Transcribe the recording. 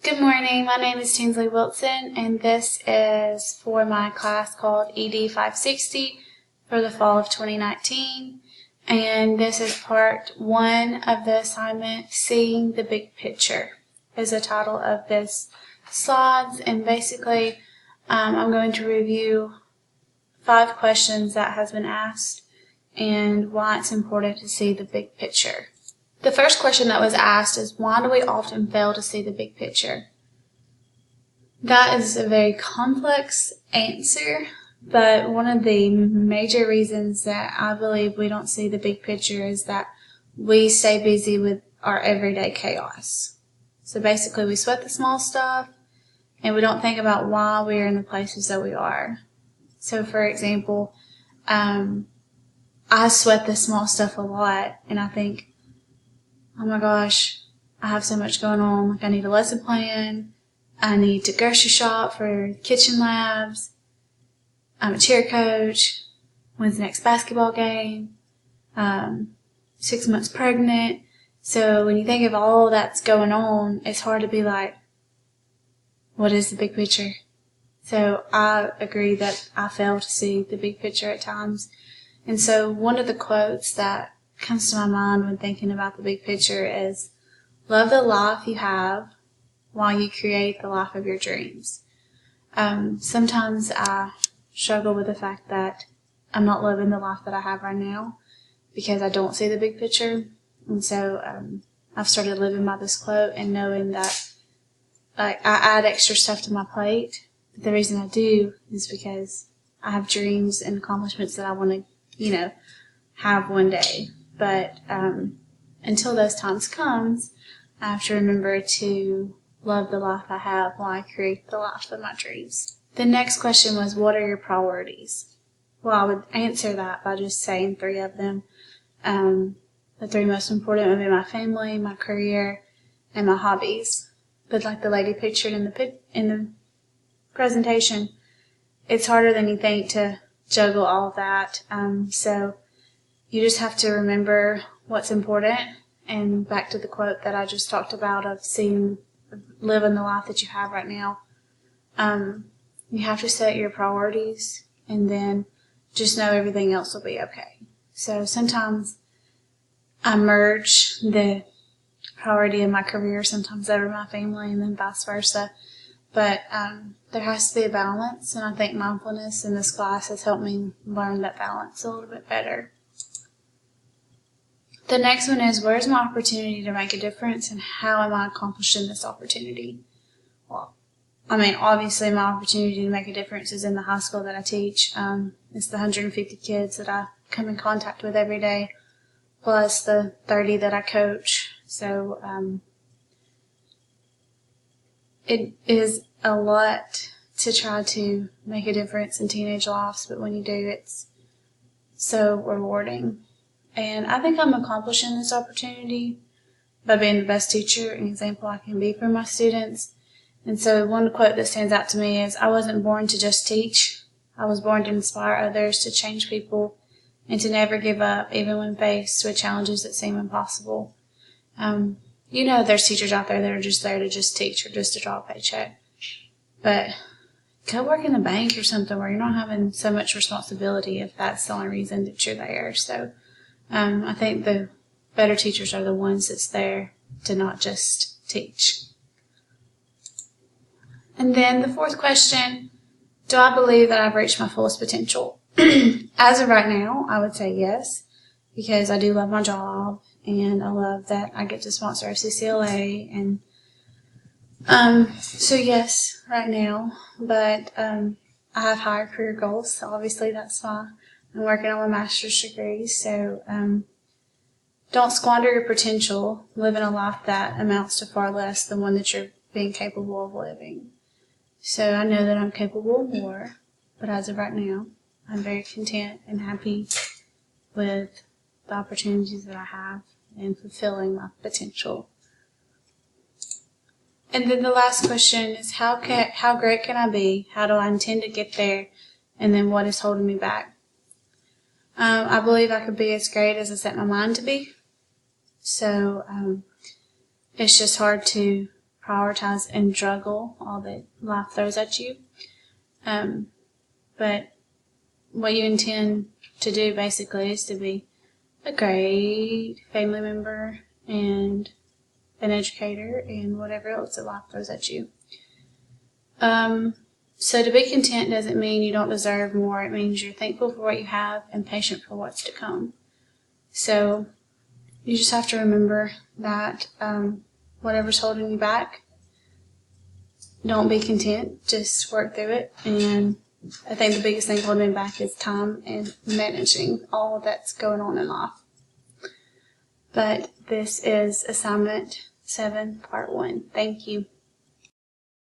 Good morning, my name is Tinsley Wilson, and this is for my class called ED 560 for the fall of 2019. And this is part 1 of the assignment, Seeing the Big Picture is the title of this slides. And basically, I'm going to review 5 questions that has been asked and why it's important to see the big picture. The first question that was asked is, why do we often fail to see the big picture? That is a very complex answer, but one of the major reasons that I believe we don't see the big picture is that we stay busy with our everyday chaos. So basically we sweat the small stuff and we don't think about why we're in the places that we are. So for example, I sweat the small stuff a lot and I think, oh my gosh, I have so much going on. Like I need a lesson plan. I need to grocery shop for kitchen labs. I'm a cheer coach. When's the next basketball game? 6 months pregnant. So when you think of all that's going on, it's hard to be like, what is the big picture? So I agree that I fail to see the big picture at times. And so one of the quotes that comes to my mind when thinking about the big picture is, love the life you have while you create the life of your dreams. Sometimes I struggle with the fact that I'm not living the life that I have right now because I don't see the big picture. And so I've started living by this quote and knowing that I add extra stuff to my plate. But the reason I do is because I have dreams and accomplishments that I want to, have one day. But until those times comes, I have to remember to love the life I have while I create the life of my dreams. The next question was, what are your priorities? Well, I would answer that by just saying 3 of them. The 3 most important would be my family, my career, and my hobbies. But like the lady pictured in the presentation, it's harder than you think to juggle all of that. So you just have to remember what's important. And back to the quote that I just talked about of living the life that you have right now. You have to set your priorities and then just know everything else will be okay. So sometimes I merge the priority of my career sometimes over my family and then vice versa. But there has to be a balance, and I think mindfulness in this class has helped me learn that balance a little bit better. The next one is, where's my opportunity to make a difference and how am I accomplishing this opportunity? Well, obviously my opportunity to make a difference is in the high school that I teach. It's the 150 kids that I come in contact with every day, plus the 30 that I coach. So it is a lot to try to make a difference in teenage lives, but when you do, it's so rewarding. And I think I'm accomplishing this opportunity by being the best teacher and example I can be for my students. And so one quote that stands out to me is, I wasn't born to just teach. I was born to inspire others, to change people, and to never give up, even when faced with challenges that seem impossible. There's teachers out there that are just there to just teach or just to draw a paycheck. But go work in the bank or something where you're not having so much responsibility if that's the only reason that you're there. So I think the better teachers are the ones that's there to not just teach. And then the 4th question, do I believe that I've reached my fullest potential? As of right now, I would say yes, because I do love my job and I love that I get to sponsor FCCLA. And so yes, right now, but I have higher career goals, so obviously that's why I'm working on my master's degree. So don't squander your potential living a life that amounts to far less than one that you're being capable of living. So I know that I'm capable of more, but as of right now, I'm very content and happy with the opportunities that I have and fulfilling my potential. And then the last question is, how great can I be? How do I intend to get there? And then what is holding me back? I believe I could be as great as I set my mind to be. So it's just hard to prioritize and juggle all that life throws at you. But what you intend to do basically is to be a great family member and an educator and whatever else that life throws at you. So to be content doesn't mean you don't deserve more. It means you're thankful for what you have and patient for what's to come. So you just have to remember that whatever's holding you back, don't be content. Just work through it. And I think the biggest thing holding me back is time and managing all that's going on in life. But this is assignment 7, part 1. Thank you.